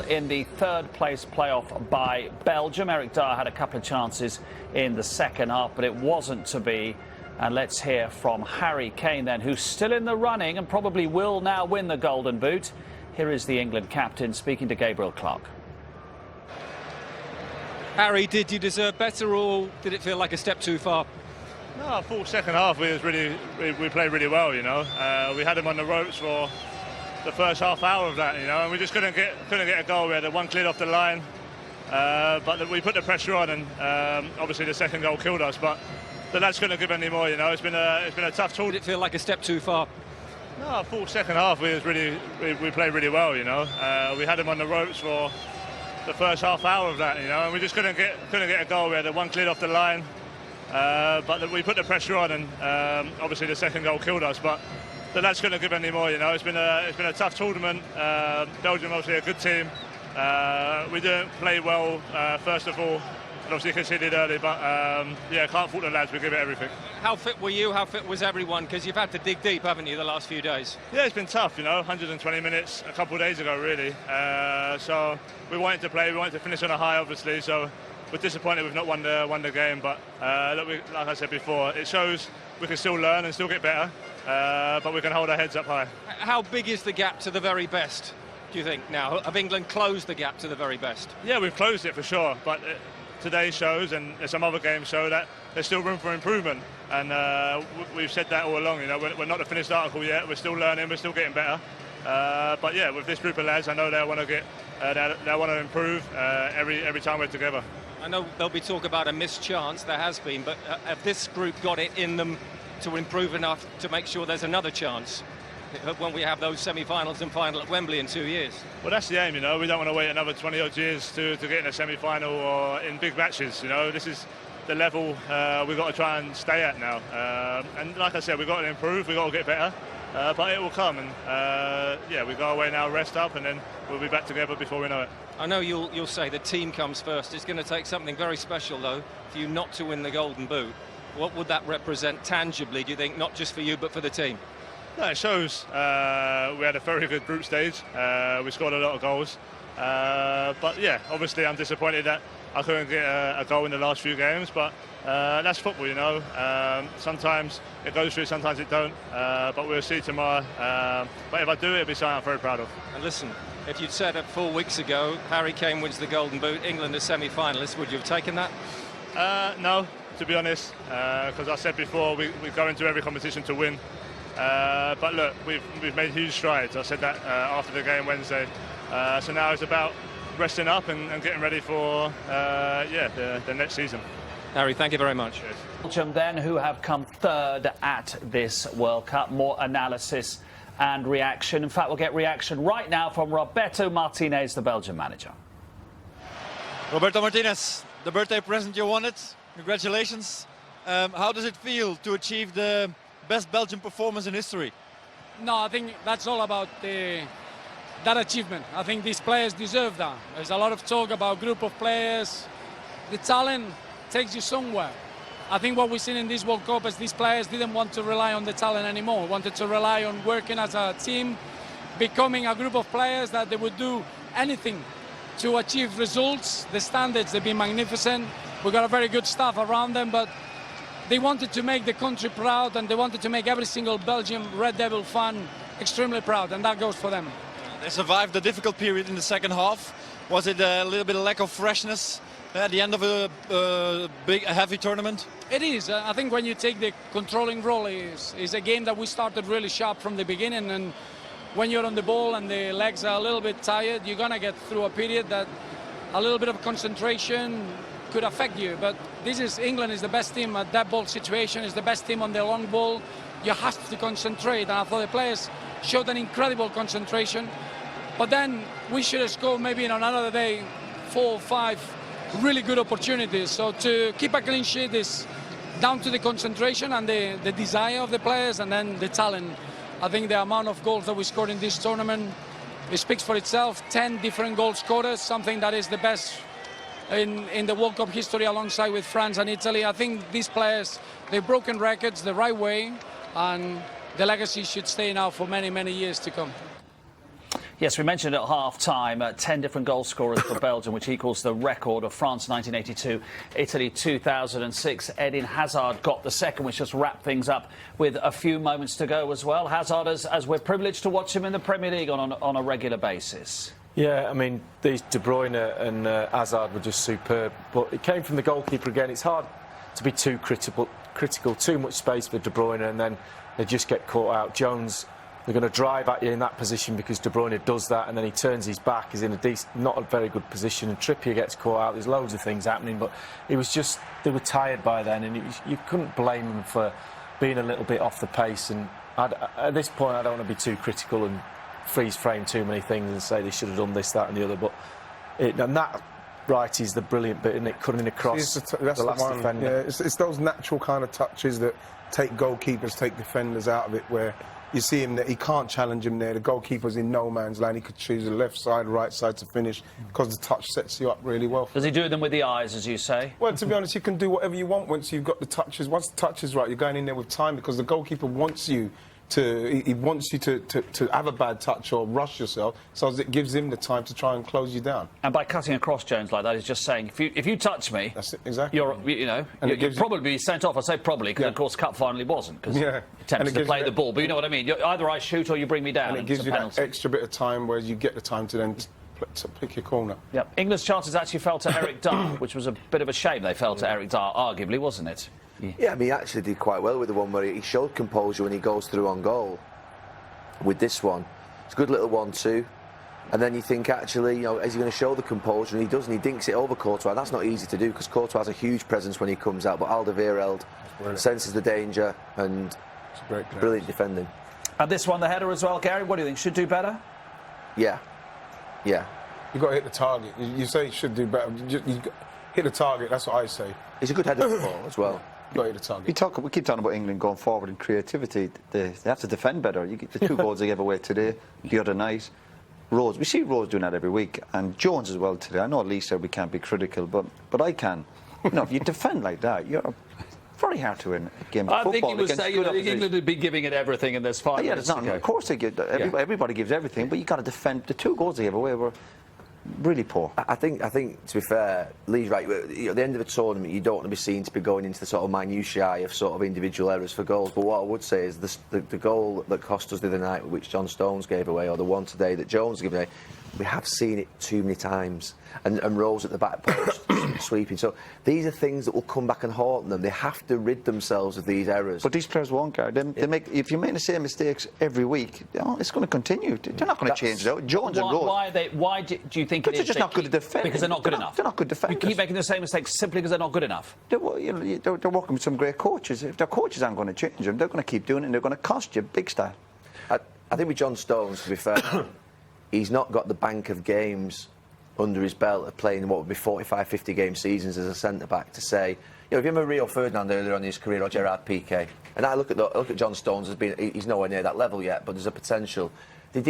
0 in the third-place playoff by Belgium. Eric Dyer had a couple of chances in the second half, but it wasn't to be. And let's hear from Harry Kane then, who's still in the running and probably will now win the Golden Boot. Here is the England captain speaking to Gabriel Clark. Harry, did you deserve better, or did it feel like a step too far? No, I thought second half we played really well, you know. We had them on the ropes for the first half hour of that, you know, and we just couldn't get a goal. We had one cleared off the line, but we put the pressure on, and obviously the second goal killed us. But the lads couldn't give any more, you know. It's been a tough tour. Did it feel like a step too far? No, I thought second half we played really well, you know. We had them on the ropes for the first half hour of that, you know, and we just couldn't get a goal. We had one cleared off the line, but we put the pressure on, and obviously the second goal killed us. But the lads couldn't give any more, you know. It's been a tough tournament. Belgium obviously a good team. We didn't play well first of all, and obviously conceded early. But yeah, can't fault the lads. We give it everything. How fit were you? How fit was everyone? Because you've had to dig deep, haven't you, the last few days? Yeah, it's been tough, you know. 120 minutes a couple of days ago, really. So we wanted to play. We wanted to finish on a high, obviously. So we're disappointed we've not won the game. But look, like I said before, it shows we can still learn and still get better. But we can hold our heads up high. How big is the gap to the very best, do you think, now? Have England closed the gap to the very best? Yeah, we've closed it for sure. But today shows, and some other games show, that there's still room for improvement. And we've said that all along. You know, we're not the finished article yet. We're still learning. We're still getting better. But yeah, with this group of lads, I know they want to improve every time we're together. I know there'll be talk about a missed chance. There has been, but have this group got it in them to improve enough to make sure there's another chance when we have those semi-finals and final at Wembley in 2 years? Well, that's the aim, you know. We don't want to wait another 20-odd years to get in a semi-final or in big matches, you know. This is the level we've got to try and stay at now. And like I said, we've got to improve, we've got to get better, but it will come. And yeah, we go away now, rest up, and then we'll be back together before we know it. I know you'll say the team comes first. It's going to take something very special, though, for you not to win the Golden Boot. What would that represent tangibly, do you think, not just for you but for the team? No, it shows we had a very good group stage. We scored a lot of goals. But yeah, obviously I'm disappointed that I couldn't get a goal in the last few games. But that's football, you know. Sometimes it goes through, sometimes it don't. But we'll see tomorrow. But if I do, it'll be something I'm very proud of. And listen, if you'd said it 4 weeks ago, Harry Kane wins the Golden Boot, England are semi-finalists, would you have taken that? No, to be honest, because I said before we go into every competition to win. But look, we've made huge strides. I said that after the game Wednesday. So now it's about resting up and getting ready for the next season. Harry, thank you very much. Cheers. Belgium then, who have come third at this World Cup. More analysis and reaction. In fact, we'll get reaction right now from Roberto Martinez, the Belgian manager. Roberto Martinez, the birthday present you wanted. Congratulations. How does it feel to achieve the best Belgian performance in history? No, I think that's all about that achievement. I think these players deserve that. There's a lot of talk about group of players. The talent takes you somewhere. I think what we've seen in this World Cup is these players didn't want to rely on the talent anymore. Wanted to rely on working as a team, becoming a group of players that they would do anything to achieve results. The standards, they've been magnificent. We've got a very good staff around them, but they wanted to make the country proud, and they wanted to make every single Belgian Red Devil fan extremely proud, and that goes for them. They survived the difficult period in the second half. Was it a little bit of lack of freshness at the end of a big, heavy tournament? It is. I think when you take the controlling role, is a game that we started really sharp from the beginning, and when you're on the ball and the legs are a little bit tired, you're going to get through a period that a little bit of concentration could affect you. But England is the best team at that ball situation, is the best team on the long ball. You have to concentrate, and I thought the players showed an incredible concentration. But then we should have scored maybe in another day 4 or 5 really good opportunities. So to keep a clean sheet is down to the concentration and the desire of the players, and then the talent. I think the amount of goals that we scored in this tournament, it speaks for itself. 10 different goal scorers, something that is the best in the World Cup history, alongside with France and Italy. I think these players, they've broken records the right way, and the legacy should stay now for many, many years to come. Yes, we mentioned at half-time 10 different goal scorers for Belgium, which equals the record of France 1982, Italy 2006. Eden Hazard got the second, which just wrapped things up with a few moments to go as well. Hazard, as we're privileged to watch him in the Premier League on a regular basis. Yeah, I mean, these De Bruyne and Hazard were just superb. But it came from the goalkeeper again. It's hard to be too critical, too much space for De Bruyne, and then they just get caught out. Jones, they're going to drive at you in that position because De Bruyne does that, and then he turns his back, he's in not a very good position, and Trippier gets caught out. There's loads of things happening, but it was just, they were tired by then, and you couldn't blame them for being a little bit off the pace. And at this point, I don't want to be too critical and freeze-frame too many things and say they should have done this, that and the other, but and that right is the brilliant bit, isn't it, cutting across that's the last one, defender. Yeah, it's those natural kind of touches that take goalkeepers, take defenders out of it, where you see him that he can't challenge him there. The goalkeeper's in no man's land. He could choose the left side, right side to finish because the touch sets you up really well. Does he do them with the eyes, as you say? Well, to be honest, you can do whatever you want once you've got the touches. Once the touch is right, you're going in there with time because the goalkeeper wants you to have a bad touch or rush yourself, so it gives him the time to try and close you down. And by cutting across Jones like that, he's just saying, if you touch me, that's it, exactly. You'll probably be sent off. I say probably because, of course, Cup finally wasn't, because attempted to play the ball. But you know what I mean. Either I shoot or you bring me down. And it gives you that extra bit of time where you get the time to then to pick your corner. Yep. England's chances actually fell to Eric Dyer, which was a bit of a shame they fell to Eric Dyer, arguably, wasn't it? Yeah, I mean, he actually did quite well with the one where he showed composure when he goes through on goal. With this one, it's a good little 1-2. And then you think, actually, is he going to show the composure? And he does, and he dinks it over Courtois. And that's not easy to do because Courtois has a huge presence when he comes out. But Alderweireld senses the danger and brilliant defending. And this one, the header as well, Gary, what do you think? Should do better? Yeah. Yeah. You've got to hit the target. You say he should do better. You hit the target, that's what I say. He's a good header as well. Got to hit the target. We keep talking about England going forward in creativity. They have to defend better. The 2 goals they gave away today, the other night. Rose, we see Rose doing that every week, and Jones as well today. I know Lee said we can't be critical, but I can. If you defend like that, you're very hard to win a game of football. I think he was saying England would be giving it everything in this final. Yeah, it's not. Of course they give. Everybody gives everything, but you got to defend. The 2 goals they gave away were really poor. I think to be fair, Lee's right. At the end of a tournament, you don't want to be seen to be going into the sort of minutiae of sort of individual errors for goals. But what I would say is the goal that cost us the other night, which John Stones gave away, or the one today that Jones gave away, we have seen it too many times. And Rose at the back post sweeping. So these are things that will come back and haunt them. They have to rid themselves of these errors. But these players won't, Gary. If you make the same mistakes every week, it's going to continue. They're not going to change it out. Jones and Rose. Why do you think it is? They're just not good at defending. Because they're not good enough. They're not good defenders. You keep making the same mistakes simply because they're not good enough. They're working with some great coaches. If their coaches aren't going to change them, they're going to keep doing it, and they're going to cost you big style. I think with John Stones, to be fair, he's not got the bank of games under his belt of playing what would be 45, 50 game seasons as a centre-back to say, if you remember Rio Ferdinand earlier on in his career, or Gerard Piqué, and I look at John Stones as being, he's nowhere near that level yet, but there's a potential. They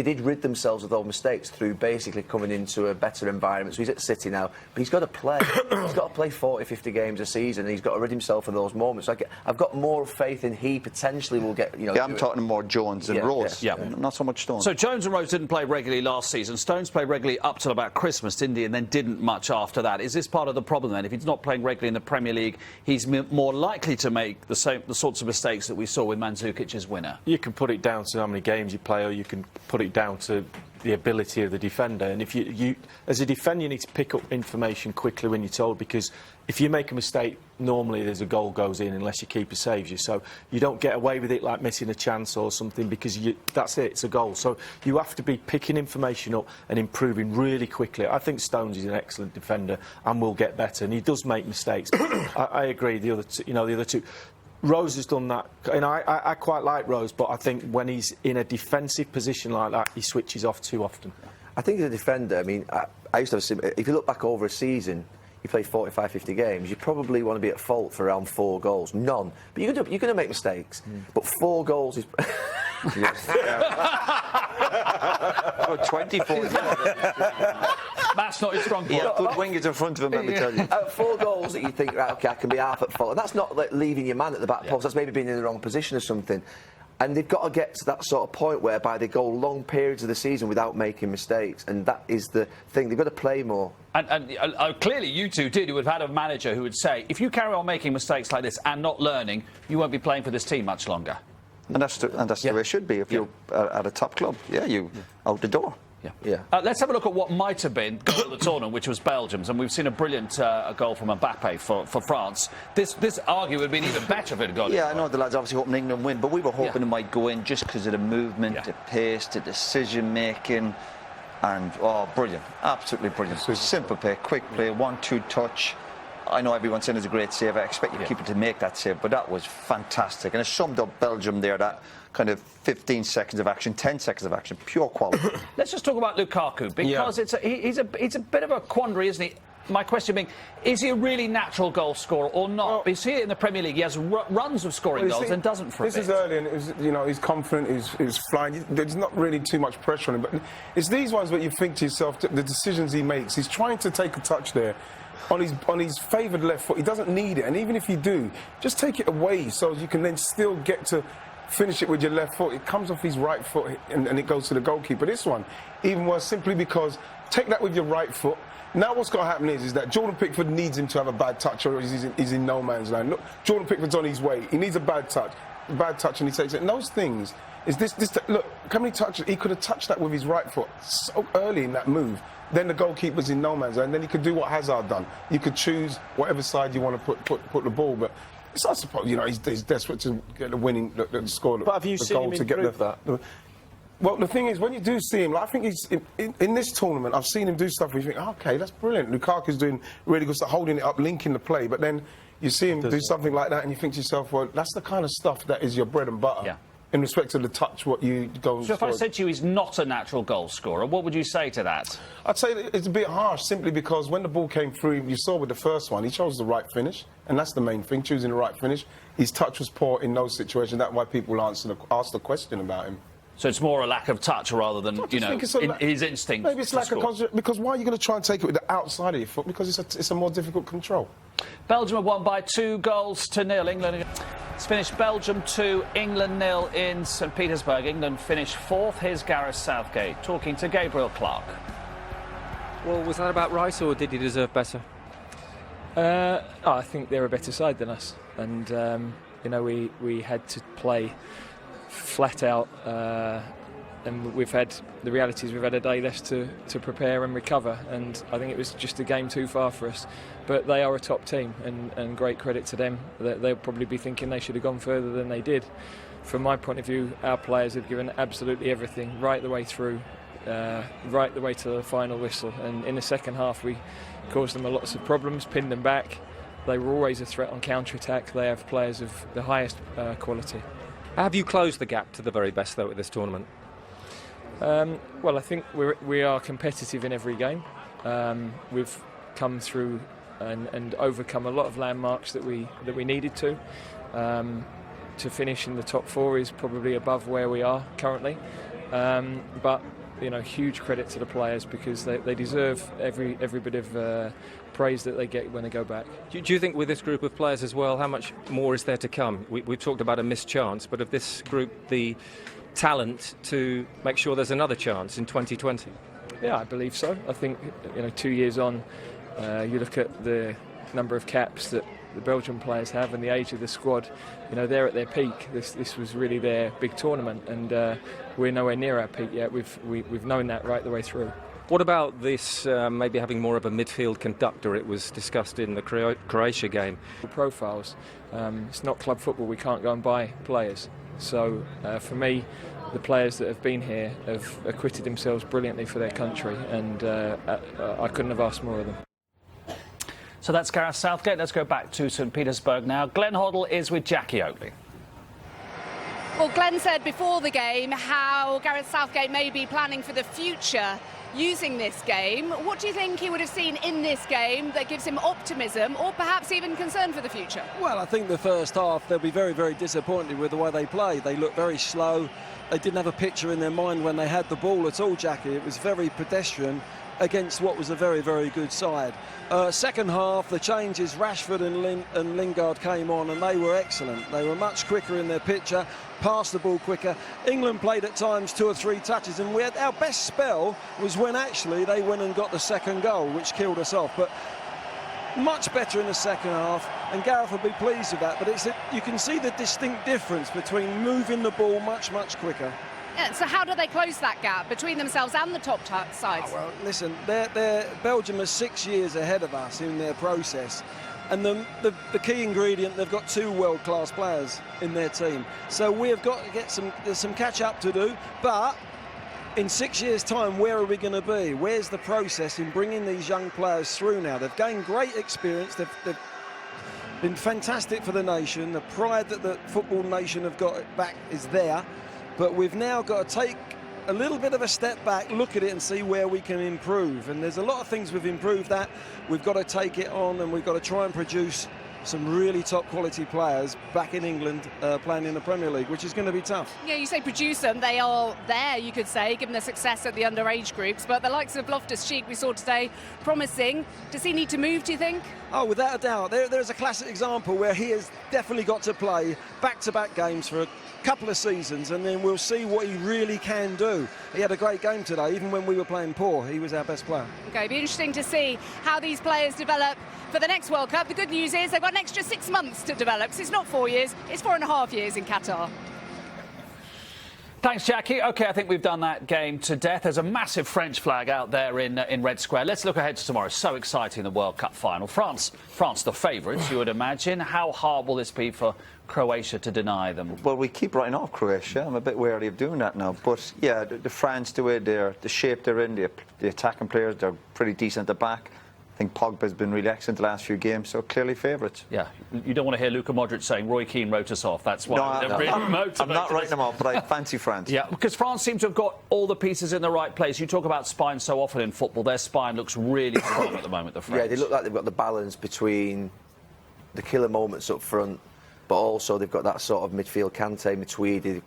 did rid themselves of those mistakes through basically coming into a better environment. So he's at City now, but he's got to play. He's got to play 40, 50 games a season, and he's got to rid himself of those moments. So I've got more faith in he potentially will get. Yeah, I'm talking more Jones and Rose. Yeah. Not so much Stones. So Jones and Rose didn't play regularly last season. Stones played regularly up till about Christmas, didn't he? And then didn't much after that. Is this part of the problem then? If he's not playing regularly in the Premier League, he's more likely to make the sorts of mistakes that we saw with Mandzukic's winner. You can put it down to how many games you play, or you can put it down to the ability of the defender. And if you as a defender, you need to pick up information quickly when you're told, because if you make a mistake, normally there's a goal goes in unless your keeper saves you. So you don't get away with it like missing a chance or something, because that's it, it's a goal. So you have to be picking information up and improving really quickly. I think Stones is an excellent defender and will get better, and he does make mistakes. I agree. The other two. Rose has done that, and I quite like Rose, but I think when he's in a defensive position like that, he switches off too often. I think as a defender, I mean, I used to have if you look back over a season, you play 45, 50 games, you probably want to be at fault for around 4 goals. None. But you're going to make mistakes. But 4 goals is... 24. That's not his strong point. Good wingers in front of him, let me tell you. 4 goals that you think, right, OK, I can be half at fault. And that's not like leaving your man at the back post. That's maybe being in the wrong position or something. And they've got to get to that sort of point whereby they go long periods of the season without making mistakes, and that is the thing. They've got to play more. And clearly you two did. You would have had a manager who would say, if you carry on making mistakes like this and not learning, you won't be playing for this team much longer. And that's the way it should be. If you're at a top club, you out the door. Let's have a look at what might have been goal of the tournament, which was Belgium's, and we've seen a brilliant goal from Mbappe for France. This arguably would have been even better if it had gone. Yeah, I know the lads obviously hoping England win, but we were hoping it might go in just because of the movement, the pace, the decision making, and brilliant, absolutely brilliant. Simple play, quick play, 1-2 touch. I know everyone's saying it's a great save. I expect your keeper to make that save, but that was fantastic, and it summed up Belgium there. That kind of 15 seconds of action, 10 seconds of action, pure quality. Let's just talk about Lukaku, because he's a bit of a quandary, isn't he? My question being, is he a really natural goal scorer or not? Well, because here in the Premier League, he has runs of scoring goals and doesn't for a bit. This is early, and it was, he's confident, he's flying. There's not really too much pressure on him, but it's these ones where you think to yourself, the decisions he makes. He's trying to take a touch there on his favoured left foot. He doesn't need it, and even if you do, just take it away so you can then still get to finish it with your left foot. It comes off his right foot and it goes to the goalkeeper. This one, even worse, simply because take that with your right foot. Now what's going to happen is that Jordan Pickford needs him to have a bad touch, or he's in no man's land. Look, Jordan Pickford's on his way. He needs a bad touch, and he takes it. And those things, look, how many touches? He could have touched that with his right foot so early in that move. Then the goalkeeper's in no man's land. And then he could do what Hazard done. You could choose whatever side you want to put the ball. But it's not supposed, he's desperate to get the winning, the score. But have you seen him improve that? Well, the thing is, when you do see him, I think he's in this tournament. I've seen him do stuff where you think, okay, that's brilliant. Lukaku's doing really good stuff, holding it up, linking the play. But then you see him do something like that, and you think to yourself, well, that's the kind of stuff that is your bread and butter. Yeah. In respect to the touch, what you go and So if score. I said to you he's not a natural goal scorer, what would you say to that? I'd say that it's a bit harsh, simply because when the ball came through, you saw with the first one, he chose the right finish, and that's the main thing, choosing the right finish. His touch was poor in those situations. That's why people ask the question about him. So it's more a lack of touch rather than, his instinct. Maybe it's lack of concentration, because why are you going to try and take it with the outside of your foot? Because it's a more difficult control. Belgium have won by 2-0. England. It's finished Belgium 2, England 0 in St Petersburg. England finished 4th. Here's Gareth Southgate talking to Gabriel Clark. Well, was that about right, or did he deserve better? I think they're a better side than us, and we had to play flat out, and we've had a day less to prepare and recover, and I think it was just a game too far for us. But they are a top team, and great credit to them. They'll probably be thinking they should have gone further than they did. From my point of view, our players have given absolutely everything right the way through, right the way to the final whistle, and in the second half we caused them lots of problems, pinned them back. They were always a threat on counter-attack. They have players of the highest quality. Have you closed the gap to the very best, though, at this tournament? Well, I think we are competitive in every game. We've come through and overcome a lot of landmarks that we needed to. To finish in the top 4 is probably above where we are currently. But huge credit to the players, because they deserve every bit of praise that they get when they go back. Do you think with this group of players as well, how much more is there to come? We've talked about a missed chance, but of this group, the talent to make sure there's another chance in 2020? Yeah, I believe so. I think 2 years on, you look at the number of caps that the Belgian players have and the age of the squad. They're at their peak. This was really their big tournament, and we're nowhere near our peak yet. We've known that right the way through. What about this maybe having more of a midfield conductor? It was discussed in the Croatia game. Profiles. It's not club football. We can't go and buy players. So for me, the players that have been here have acquitted themselves brilliantly for their country, and I couldn't have asked more of them. So that's Gareth Southgate. Let's go back to St Petersburg now. Glenn Hoddle is with Jackie Oakley. Well, Glenn said before the game how Gareth Southgate may be planning for the future using this game. What do you think he would have seen in this game that gives him optimism, or perhaps even concern for the future? Well, I think the first half they'll be very, very disappointed with the way they played. They looked very slow. They didn't have a picture in their mind when they had the ball at all, Jackie. It was very pedestrian. against what was a very, very good side. Second half, the changes, Rashford and Lingard came on, and they were excellent. They were much quicker in their picture, passed the ball quicker. England played at times 2 or 3 touches, and we had our best spell was when actually they went and got the second goal, which killed us off. But much better in the second half, and Gareth will be pleased with that. But you can see the distinct difference between moving the ball much quicker. Yeah, so how do they close that gap between themselves and the top sides? Oh, well, listen, Belgium are 6 years ahead of us in their process. And the key ingredient, they've got 2 world-class players in their team. So we have got to get some catch-up to do. But in 6 years' time, where are we going to be? Where's the process in bringing these young players through now? They've gained great experience. They've been fantastic for the nation. The pride that the football nation have got back is there. But we've now got to take a little bit of a step back, look at it and see where we can improve. And there's a lot of things we've improved at. We've got to take it on, and we've got to try and produce some really top quality players back in England playing in the Premier League, which is going to be tough. Yeah, you say produce them. They are there, you could say, given the success at the underage groups. But the likes of Loftus-Cheek we saw today, promising. Does he need to move, do you think? Oh, without a doubt. There's a classic example where he has definitely got to play back-to-back games for a couple of seasons, and then we'll see what he really can do. He had a great game today. Even when we were playing poor, he was our best player. Okay, it'll be interesting to see how these players develop for the next World Cup. The good news is they've got an extra 6 months to develop. So it's not 4 years, it's 4.5 years in Qatar. Thanks, Jackie. OK, I think we've done that game to death. There's a massive French flag out there in Red Square. Let's look ahead to tomorrow. So exciting, the World Cup final. France the favourites, you would imagine. How hard will this be for Croatia to deny them? Well, we keep writing off Croatia. I'm a bit wary of doing that now. But, yeah, the France do it. The shape they're in, the attacking players, they're pretty decent at the back. I think Pogba's been really excellent the last few games, so clearly favourites. Yeah, you don't want to hear Luka Modric saying Roy Keane wrote us off. That's why they're really motivated. I'm not writing them off, but I fancy France. Yeah, because France seems to have got all the pieces in the right place. You talk about spine so often in football. Their spine looks really strong at the moment, the French. Yeah, they look like they've got the balance between the killer moments up front, but also they've got that sort of midfield, Kante, Matuidi,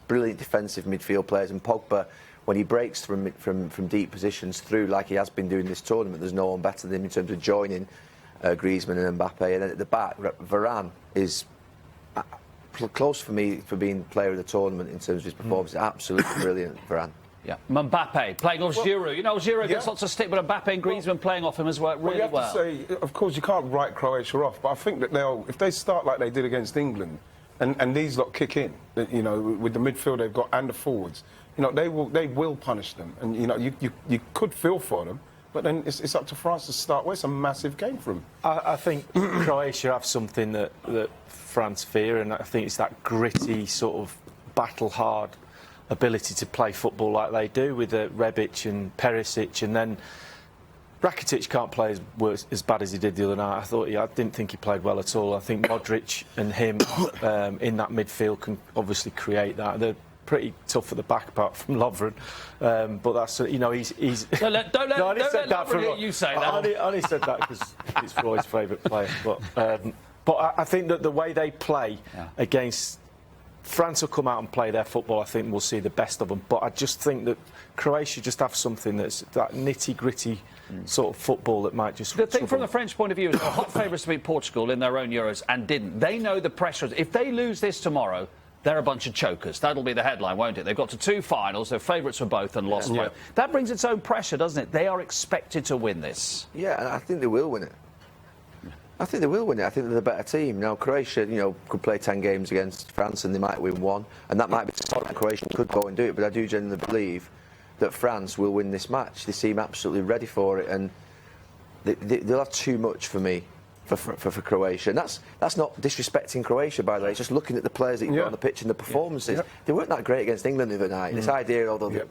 brilliant defensive midfield players, and Pogba, when he breaks from deep positions through, like he has been doing this tournament, there's no one better than him in terms of joining Griezmann and Mbappe. And then at the back, Varane is close for me for being player of the tournament in terms of his performance. Absolutely brilliant, Varane. Yeah, Mbappe playing off Giroud. You know, Giroud gets lots of stick, but Mbappe and Griezmann playing off him as well, really well. You have to say, of course, you can't write Croatia off, but I think that if they start like they did against England, and these lot kick in, you know, with the midfield they've got and the forwards, you know, they will punish them, and you know, you could feel for them, but then it's up to France to start. Well, it's a massive game for them. I think Croatia have something that France fear, and I think it's that gritty sort of battle-hard ability to play football like they do with Rebic and Perisic, and then Rakitic can't play as bad as he did the other night. I didn't think he played well at all. I think Modric and him in that midfield can obviously create that. They're pretty tough at the back, apart from Lovren. But that's, you know, he's... Don't let Lovren hear you say that. I only said that because it's Roy's favourite player. But I think that the way they play against... France will come out and play their football. I think we'll see the best of them. But I just think that Croatia just have something that's that nitty-gritty sort of football that might just... The thing from the French point of view is they're hot favourites to beat Portugal in their own Euros and didn't. They know the pressure. If they lose this tomorrow, they're a bunch of chokers. That'll be the headline, won't it? They've got to 2 finals. They're favourites for both and lost both. That brings its own pressure, doesn't it? They are expected to win this. Yeah, and I think they will win it. I think they will win it. I think they're the better team. Now, Croatia, you know, could play 10 games against France and they might win 1. And that might be the time Croatia could go and do it. But I do genuinely believe that France will win this match. They seem absolutely ready for it. And they'll have too much for me, for Croatia. And that's not disrespecting Croatia, by the way. It's just looking at the players that you've got on the pitch and the performances. They weren't that great against England the other night. This idea, although they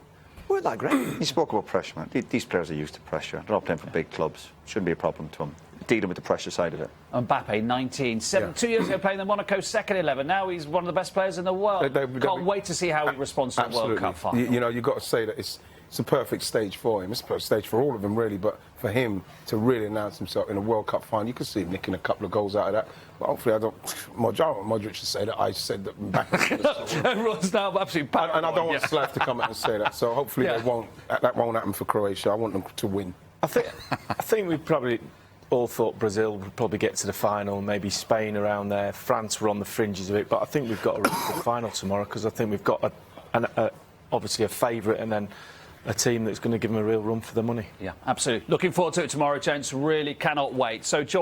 weren't that great. You spoke about pressure, man. These players are used to pressure. They're all playing for big clubs. Shouldn't be a problem to them. Dealing with the pressure side of it. Mbappe, 19, 2 years ago playing the Monaco second 11. Now he's one of the best players in the world. Can't wait to see how he responds to the World Cup final. You know, you've got to say that it's a perfect stage for him. It's a perfect stage for all of them, really. But for him to really announce himself in a World Cup final, you could see him nicking a couple of goals out of that. But hopefully, I want Modric to say that I said that back. Everyone's now absolutely paranoid. And I don't want Slav to come out and say that. So hopefully, that won't happen for Croatia. I want them to win. I think we probably all thought Brazil would probably get to the final, maybe Spain around there. France were on the fringes of it, but I think we've got a really good final tomorrow because I think we've got obviously a favourite and then a team that's going to give them a real run for the money. Yeah, absolutely. Looking forward to it tomorrow, gents. Really cannot wait. So.